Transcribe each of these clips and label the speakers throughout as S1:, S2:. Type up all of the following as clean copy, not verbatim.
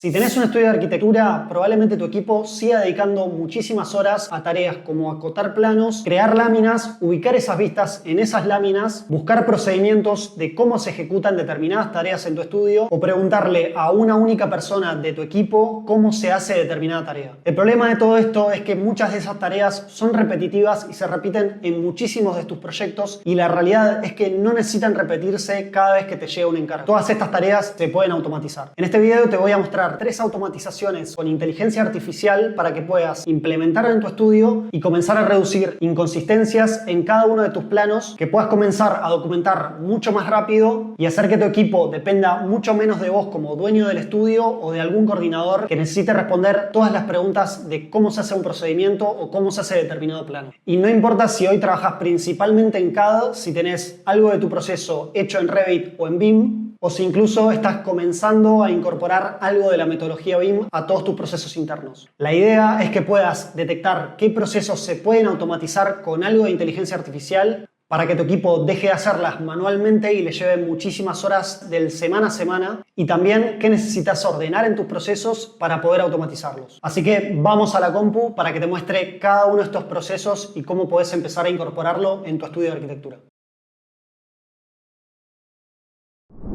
S1: Si tenés un estudio de arquitectura, probablemente tu equipo siga dedicando muchísimas horas a tareas como acotar planos, crear láminas, ubicar esas vistas en esas láminas, buscar procedimientos de cómo se ejecutan determinadas tareas en tu estudio o preguntarle a una única persona de tu equipo cómo se hace determinada tarea. El problema de todo esto es que muchas de esas tareas son repetitivas y se repiten en muchísimos de tus proyectos y la realidad es que no necesitan repetirse cada vez que te llega un encargo. Todas estas tareas se pueden automatizar. En este video te voy a mostrar 3 automatizaciones con inteligencia artificial para que puedas implementarlo en tu estudio y comenzar a reducir inconsistencias en cada uno de tus planos, que puedas comenzar a documentar mucho más rápido y hacer que tu equipo dependa mucho menos de vos como dueño del estudio o de algún coordinador que necesite responder todas las preguntas de cómo se hace un procedimiento o cómo se hace determinado plano. Y no importa si hoy trabajas principalmente en CAD, si tenés algo de tu proceso hecho en Revit o en BIM, o si incluso estás comenzando a incorporar algo de la metodología BIM a todos tus procesos internos. La idea es que puedas detectar qué procesos se pueden automatizar con algo de inteligencia artificial para que tu equipo deje de hacerlas manualmente y le lleve muchísimas horas del semana a semana, y también qué necesitas ordenar en tus procesos para poder automatizarlos. Así que vamos a la compu para que te muestre cada uno de estos procesos y cómo puedes empezar a incorporarlo en tu estudio de arquitectura.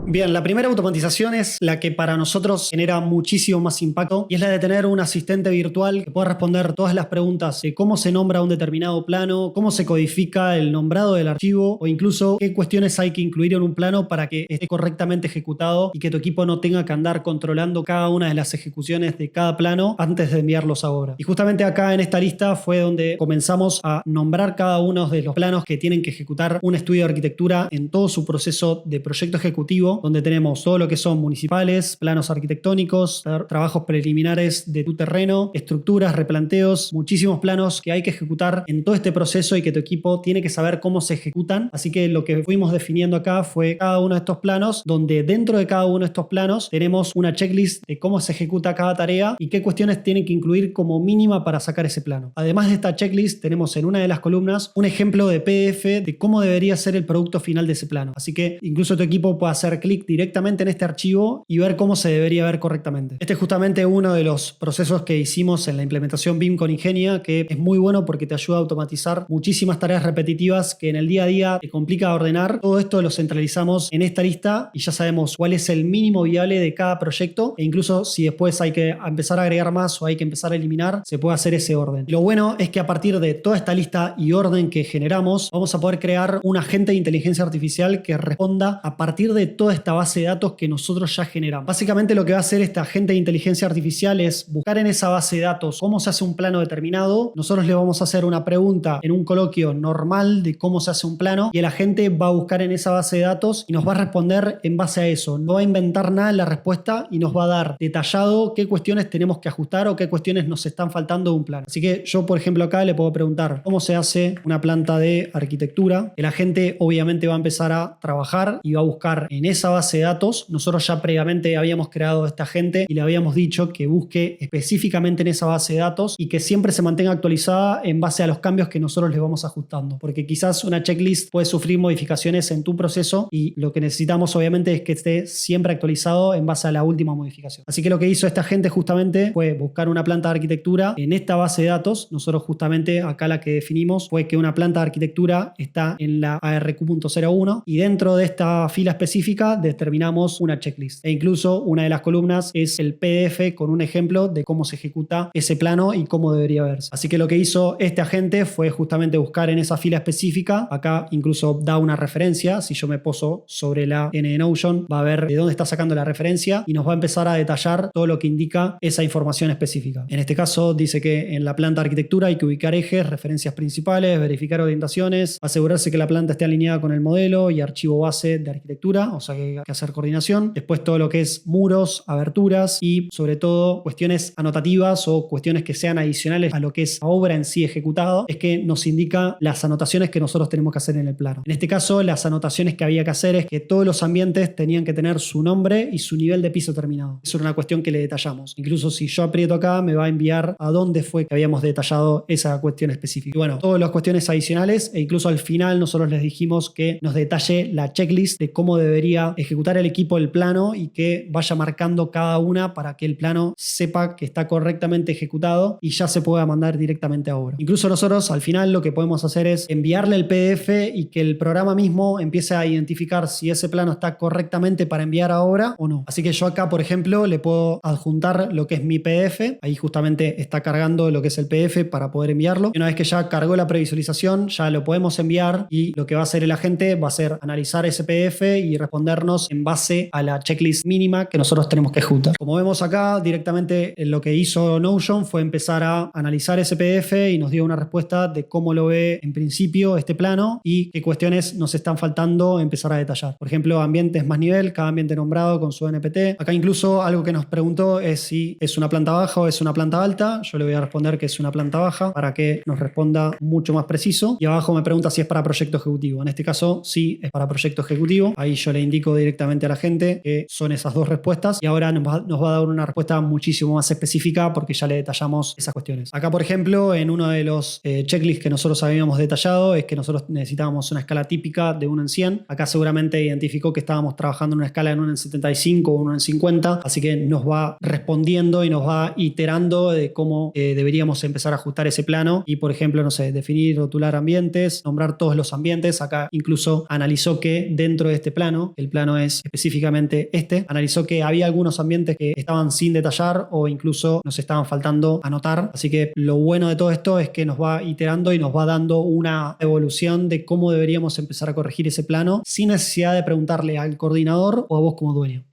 S1: Bien, la primera automatización es la que para nosotros genera muchísimo más impacto y es la de tener un asistente virtual que pueda responder todas las preguntas de cómo se nombra un determinado plano, cómo se codifica el nombrado del archivo o incluso qué cuestiones hay que incluir en un plano para que esté correctamente ejecutado y que tu equipo no tenga que andar controlando cada una de las ejecuciones de cada plano antes de enviarlos a obra. Y justamente acá en esta lista fue donde comenzamos a nombrar cada uno de los planos que tienen que ejecutar un estudio de arquitectura en todo su proceso de proyecto ejecutivo, donde tenemos todo lo que son municipales, planos arquitectónicos, trabajos preliminares de tu terreno, estructuras, replanteos, muchísimos planos que hay que ejecutar en todo este proceso y que tu equipo tiene que saber cómo se ejecutan. Así que lo que fuimos definiendo acá fue cada uno de estos planos, donde dentro de cada uno de estos planos tenemos una checklist de cómo se ejecuta cada tarea y qué cuestiones tienen que incluir como mínima para sacar ese plano. Además de esta checklist, tenemos en una de las columnas un ejemplo de PDF de cómo debería ser el producto final de ese plano. Así que incluso tu equipo puede hacer clic directamente en este archivo y ver cómo se debería ver correctamente. Este es justamente uno de los procesos que hicimos en la implementación BIM con Ingenia, que es muy bueno porque te ayuda a automatizar muchísimas tareas repetitivas que en el día a día te complica ordenar. Todo esto lo centralizamos en esta lista y ya sabemos cuál es el mínimo viable de cada proyecto, e incluso si después hay que empezar a agregar más o hay que empezar a eliminar, se puede hacer ese orden. Y lo bueno es que a partir de toda esta lista y orden que generamos, vamos a poder crear un agente de inteligencia artificial que responda a partir de toda esta base de datos que nosotros ya generamos. Básicamente lo que va a hacer este agente de inteligencia artificial es buscar en esa base de datos cómo se hace un plano determinado. Nosotros le vamos a hacer una pregunta en un coloquio normal de cómo se hace un plano y el agente va a buscar en esa base de datos y nos va a responder en base a eso. No va a inventar nada en la respuesta y nos va a dar detallado qué cuestiones tenemos que ajustar o qué cuestiones nos están faltando de un plano. Así que yo, por ejemplo, acá le puedo preguntar cómo se hace una planta de arquitectura. El agente obviamente va a empezar a trabajar y va a buscar en esa base de datos. Nosotros ya previamente habíamos creado esta agente y le habíamos dicho que busque específicamente en esa base de datos y que siempre se mantenga actualizada en base a los cambios que nosotros le vamos ajustando, porque quizás una checklist puede sufrir modificaciones en tu proceso y lo que necesitamos obviamente es que esté siempre actualizado en base a la última modificación. Así que lo que hizo esta gente justamente fue buscar una planta de arquitectura en esta base de datos. Nosotros justamente acá la que definimos fue que una planta de arquitectura está en la ARQ.01 y dentro de esta fila específica determinamos una checklist, e incluso una de las columnas es el PDF con un ejemplo de cómo se ejecuta ese plano y cómo debería verse. Así que lo que hizo este agente fue justamente buscar en esa fila específica. Acá incluso da una referencia. Si yo me poso sobre la N en Notion, va a ver de dónde está sacando la referencia y nos va a empezar a detallar todo lo que indica esa información específica. En este caso dice que en la planta de arquitectura hay que ubicar ejes, referencias principales, verificar orientaciones, asegurarse que la planta esté alineada con el modelo y archivo base de arquitectura, o sea que hay que hacer coordinación. Después todo lo que es muros, aberturas y sobre todo cuestiones anotativas o cuestiones que sean adicionales a lo que es la obra en sí ejecutada, es que nos indica las anotaciones que nosotros tenemos que hacer en el plano. En este caso, las anotaciones que había que hacer es que todos los ambientes tenían que tener su nombre y su nivel de piso terminado. Eso era una cuestión que le detallamos. Incluso si yo aprieto acá, me va a enviar a dónde fue que habíamos detallado esa cuestión específica. Y bueno, todas las cuestiones adicionales, e incluso al final nosotros les dijimos que nos detalle la checklist de cómo debería pueda ejecutar el equipo el plano y que vaya marcando cada una para que el plano sepa que está correctamente ejecutado y ya se pueda mandar directamente a obra. Incluso nosotros al final lo que podemos hacer es enviarle el PDF y que el programa mismo empiece a identificar si ese plano está correctamente para enviar a obra o no. Así que yo acá, por ejemplo, le puedo adjuntar lo que es mi PDF. Ahí justamente está cargando lo que es el PDF para poder enviarlo. Y una vez que ya cargó la previsualización, ya lo podemos enviar y lo que va a hacer el agente va a ser analizar ese PDF y respondernos en base a la checklist mínima que nosotros tenemos que ejecutar. Como vemos acá, directamente lo que hizo Notion fue empezar a analizar ese PDF y nos dio una respuesta de cómo lo ve en principio este plano y qué cuestiones nos están faltando empezar a detallar. Por ejemplo, ambientes más nivel, cada ambiente nombrado con su NPT. Acá incluso algo que nos preguntó es si es una planta baja o es una planta alta. Yo le voy a responder que es una planta baja para que nos responda mucho más preciso. Y abajo me pregunta si es para proyecto ejecutivo. En este caso, sí es para proyecto ejecutivo. Ahí yo le indico directamente a la gente que son esas dos respuestas y ahora nos va a dar una respuesta muchísimo más específica porque ya le detallamos esas cuestiones. Acá, por ejemplo, en uno de los checklists que nosotros habíamos detallado es que nosotros necesitábamos una escala típica de 1 en 100. Acá seguramente identificó que estábamos trabajando en una escala de 1 en 75 o 1 en 50, así que nos va respondiendo y nos va iterando de cómo deberíamos empezar a ajustar ese plano y, por ejemplo, no sé, definir, rotular ambientes, nombrar todos los ambientes. Acá incluso analizó que dentro de este plano, el plano es específicamente este, analizó que había algunos ambientes que estaban sin detallar o incluso nos estaban faltando anotar. Así que lo bueno de todo esto es que nos va iterando y nos va dando una evolución de cómo deberíamos empezar a corregir ese plano sin necesidad de preguntarle al coordinador o a vos como dueño.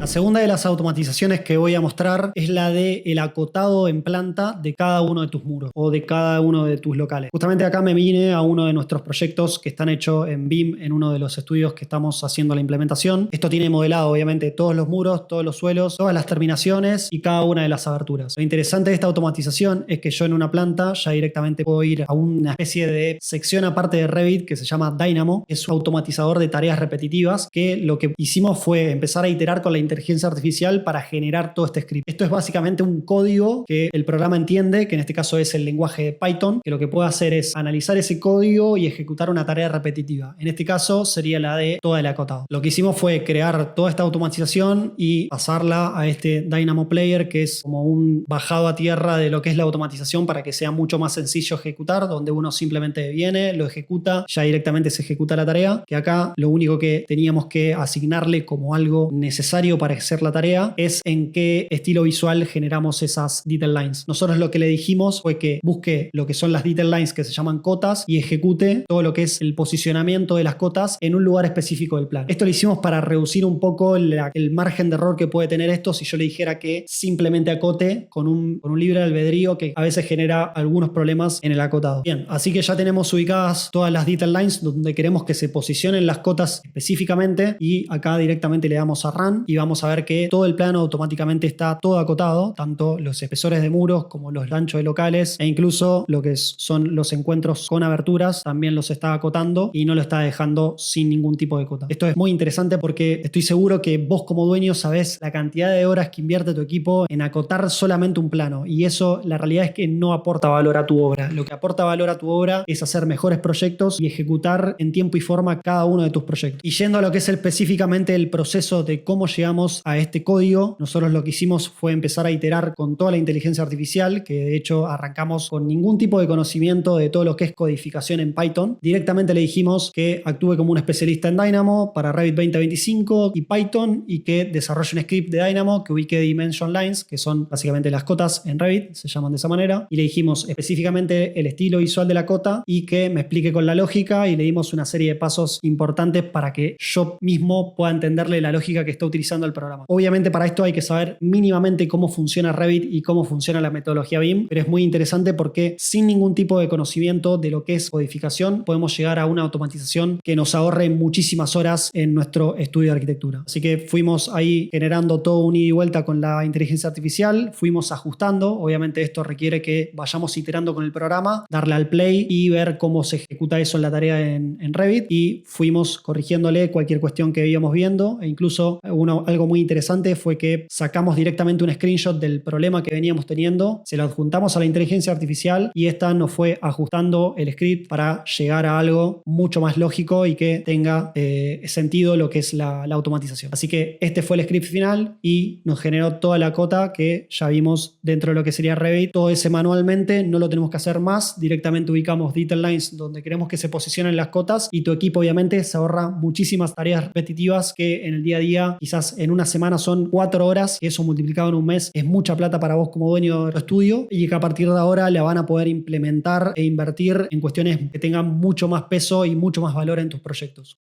S1: La segunda de las automatizaciones que voy a mostrar es la de el acotado en planta de cada uno de tus muros o de cada uno de tus locales. Justamente acá me vine a uno de nuestros proyectos que están hechos en BIM en uno de los estudios que estamos haciendo la implementación. Esto tiene modelado obviamente todos los muros, todos los suelos, todas las terminaciones y cada una de las aberturas. Lo interesante de esta automatización es que yo en una planta ya directamente puedo ir a una especie de sección aparte de Revit que se llama Dynamo. Es un automatizador de tareas repetitivas que lo que hicimos fue empezar a iterar con la inteligencia artificial para generar todo este script. Esto es básicamente un código que el programa entiende, que en este caso es el lenguaje de Python, que lo que puede hacer es analizar ese código y ejecutar una tarea repetitiva. En este caso sería la de todo el acotado. Lo que hicimos fue crear toda esta automatización y pasarla a este Dynamo Player, que es como un bajado a tierra de lo que es la automatización para que sea mucho más sencillo ejecutar, donde uno simplemente viene, lo ejecuta, ya directamente se ejecuta la tarea, que acá lo único que teníamos que asignarle como algo necesario para hacer la tarea es en qué estilo visual generamos esas detail lines. Nosotros lo que le dijimos fue que busque lo que son las detail lines que se llaman cotas y ejecute todo lo que es el posicionamiento de las cotas en un lugar específico del plan. Esto lo hicimos para reducir un poco el margen de error que puede tener esto si yo le dijera que simplemente acote con un libre albedrío que a veces genera algunos problemas en el acotado. Bien, así que ya tenemos ubicadas todas las detail lines donde queremos que se posicionen las cotas específicamente y acá directamente le damos a Run y vamos a ver que todo el plano automáticamente está todo acotado, tanto los espesores de muros como los anchos de locales e incluso lo que son los encuentros con aberturas también los está acotando y no lo está dejando sin ningún tipo de cota. Esto es muy interesante porque estoy seguro que vos como dueño sabés la cantidad de horas que invierte tu equipo en acotar solamente un plano y eso la realidad es que no aporta valor a tu obra. Lo que aporta valor a tu obra es hacer mejores proyectos y ejecutar en tiempo y forma cada uno de tus proyectos. Y yendo a lo que es específicamente el proceso de cómo llegamos a este código, nosotros lo que hicimos fue empezar a iterar con toda la inteligencia artificial, que de hecho arrancamos con ningún tipo de conocimiento de todo lo que es codificación en Python. Directamente le dijimos que actúe como un especialista en Dynamo para Revit 2025 y Python y que desarrolle un script de Dynamo que ubique Dimension Lines, que son básicamente las cotas en Revit, se llaman de esa manera, y le dijimos específicamente el estilo visual de la cota y que me explique con la lógica y le dimos una serie de pasos importantes para que yo mismo pueda entenderle la lógica que está utilizando el programa. Obviamente para esto hay que saber mínimamente cómo funciona Revit y cómo funciona la metodología BIM, pero es muy interesante porque sin ningún tipo de conocimiento de lo que es codificación podemos llegar a una automatización que nos ahorre muchísimas horas en nuestro estudio de arquitectura. Así que fuimos ahí generando todo un ida y vuelta con la inteligencia artificial, fuimos ajustando, obviamente esto requiere que vayamos iterando con el programa, darle al play y ver cómo se ejecuta eso en la tarea en Revit y fuimos corrigiéndole cualquier cuestión que íbamos viendo e incluso algo algo muy interesante fue que sacamos directamente un screenshot del problema que veníamos teniendo, se lo adjuntamos a la inteligencia artificial y esta nos fue ajustando el script para llegar a algo mucho más lógico y que tenga sentido lo que es la automatización. Así que este fue el script final y nos generó toda la cota que ya vimos dentro de lo que sería Revit. Todo ese manualmente, no lo tenemos que hacer más, directamente ubicamos detail lines donde queremos que se posicionen las cotas y tu equipo obviamente se ahorra muchísimas tareas repetitivas que en el día a día quizás en una semana son 4 horas y eso multiplicado en un mes es mucha plata para vos como dueño de tu estudio y que a partir de ahora la van a poder implementar e invertir en cuestiones que tengan mucho más peso y mucho más valor en tus proyectos.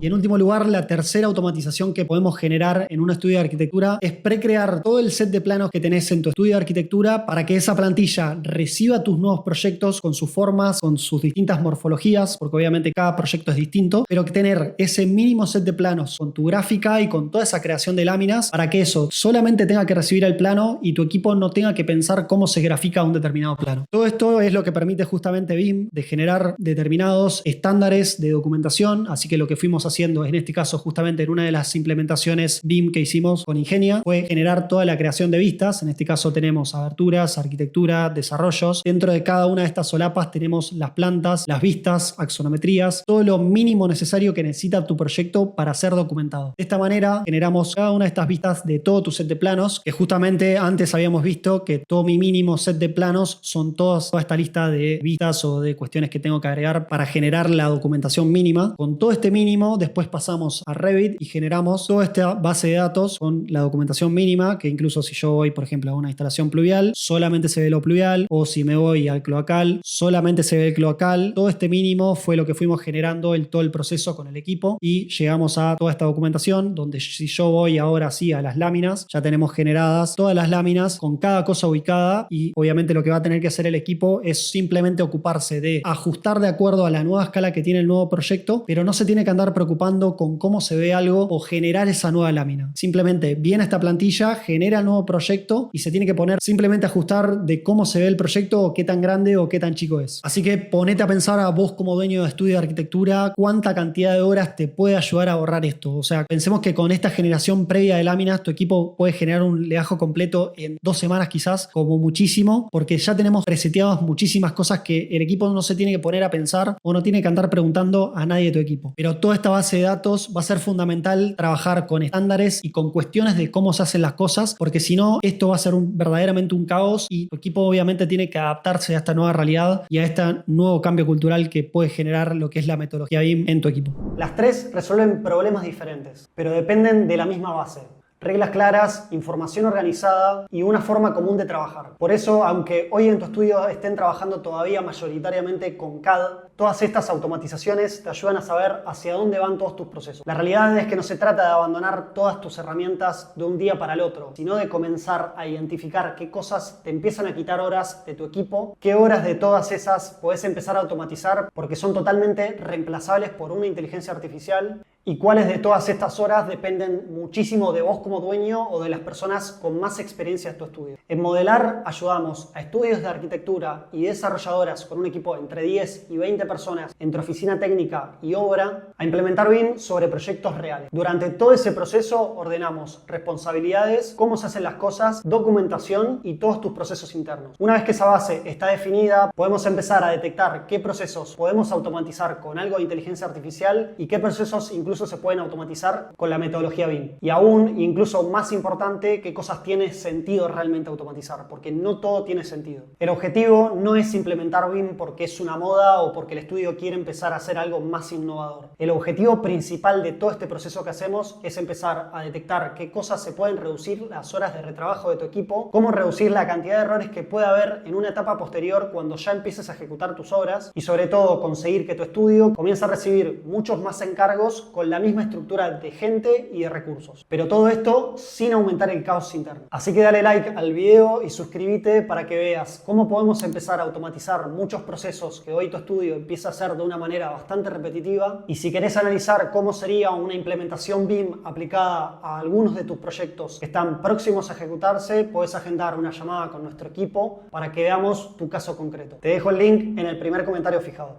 S1: Y en último lugar, la tercera automatización que podemos generar en un estudio de arquitectura es precrear todo el set de planos que tenés en tu estudio de arquitectura para que esa plantilla reciba tus nuevos proyectos con sus formas, con sus distintas morfologías, porque obviamente cada proyecto es distinto, pero que tener ese mínimo set de planos con tu gráfica y con toda esa creación de láminas para que eso solamente tenga que recibir el plano y tu equipo no tenga que pensar cómo se grafica un determinado plano. Todo esto es lo que permite justamente BIM de generar determinados estándares de documentación, así que lo que fuimos haciendo en este caso justamente en una de las implementaciones BIM que hicimos con Ingenia fue generar toda la creación de vistas. En este caso tenemos aberturas, arquitectura, desarrollos. Dentro de cada una de estas solapas tenemos las plantas, las vistas, axonometrías, todo lo mínimo necesario que necesita tu proyecto para ser documentado. De esta manera generamos cada una de estas vistas de todo tu set de planos, que justamente antes habíamos visto que todo mi mínimo set de planos son toda esta lista de vistas o de cuestiones que tengo que agregar para generar la documentación mínima. Con todo este mínimo después pasamos a Revit y generamos toda esta base de datos con la documentación mínima, que incluso si yo voy, por ejemplo, a una instalación pluvial, solamente se ve lo pluvial, o si me voy al cloacal, solamente se ve el cloacal. Todo este mínimo fue lo que fuimos generando todo el proceso con el equipo y llegamos a toda esta documentación donde si yo voy ahora sí a las láminas, ya tenemos generadas todas las láminas con cada cosa ubicada y obviamente lo que va a tener que hacer el equipo es simplemente ocuparse de ajustar de acuerdo a la nueva escala que tiene el nuevo proyecto, pero no se tiene que andar preocupando con cómo se ve algo o generar esa nueva lámina. Simplemente viene esta plantilla, genera el nuevo proyecto y se tiene que poner simplemente a ajustar de cómo se ve el proyecto o qué tan grande o qué tan chico es. Así que ponete a pensar a vos como dueño de estudio de arquitectura cuánta cantidad de horas te puede ayudar a ahorrar esto. O sea, pensemos que con esta generación previa de láminas tu equipo puede generar un legajo completo en 2 semanas quizás, como muchísimo, porque ya tenemos preseteadas muchísimas cosas que el equipo no se tiene que poner a pensar o no tiene que andar preguntando a nadie de tu equipo. Pero toda esta base de datos va a ser fundamental trabajar con estándares y con cuestiones de cómo se hacen las cosas, porque si no, esto va a ser verdaderamente un caos y tu equipo obviamente tiene que adaptarse a esta nueva realidad y a este nuevo cambio cultural que puede generar lo que es la metodología BIM en tu equipo. Las tres resuelven problemas diferentes, pero dependen de la misma base. Reglas claras, información organizada y una forma común de trabajar. Por eso, aunque hoy en tu estudio estén trabajando todavía mayoritariamente con CAD, todas estas automatizaciones te ayudan a saber hacia dónde van todos tus procesos. La realidad es que no se trata de abandonar todas tus herramientas de un día para el otro, sino de comenzar a identificar qué cosas te empiezan a quitar horas de tu equipo, qué horas de todas esas podés empezar a automatizar porque son totalmente reemplazables por una inteligencia artificial y cuáles de todas estas horas dependen muchísimo de vos como dueño o de las personas con más experiencia en tu estudio. En Modelar ayudamos a estudios de arquitectura y desarrolladoras con un equipo entre 10 y 20 personas entre oficina técnica y obra a implementar BIM sobre proyectos reales. Durante todo ese proceso ordenamos responsabilidades, cómo se hacen las cosas, documentación y todos tus procesos internos. Una vez que esa base está definida, podemos empezar a detectar qué procesos podemos automatizar con algo de inteligencia artificial y qué procesos incluso se pueden automatizar con la metodología BIM. Y aún, incluso más importante, qué cosas tiene sentido realmente automatizar, porque no todo tiene sentido. El objetivo no es implementar BIM porque es una moda o porque el estudio quiere empezar a hacer algo más innovador. El objetivo principal de todo este proceso que hacemos es empezar a detectar qué cosas se pueden reducir las horas de retrabajo de tu equipo, cómo reducir la cantidad de errores que puede haber en una etapa posterior cuando ya empieces a ejecutar tus obras y sobre todo conseguir que tu estudio comience a recibir muchos más encargos con la misma estructura de gente y de recursos. Pero todo esto sin aumentar el caos interno. Así que dale like al video y suscríbete para que veas cómo podemos empezar a automatizar muchos procesos que hoy tu estudio empieza a hacer de una manera bastante repetitiva. Y si querés analizar cómo sería una implementación BIM aplicada a algunos de tus proyectos que están próximos a ejecutarse, puedes agendar una llamada con nuestro equipo para que veamos tu caso concreto. Te dejo el link en el primer comentario fijado.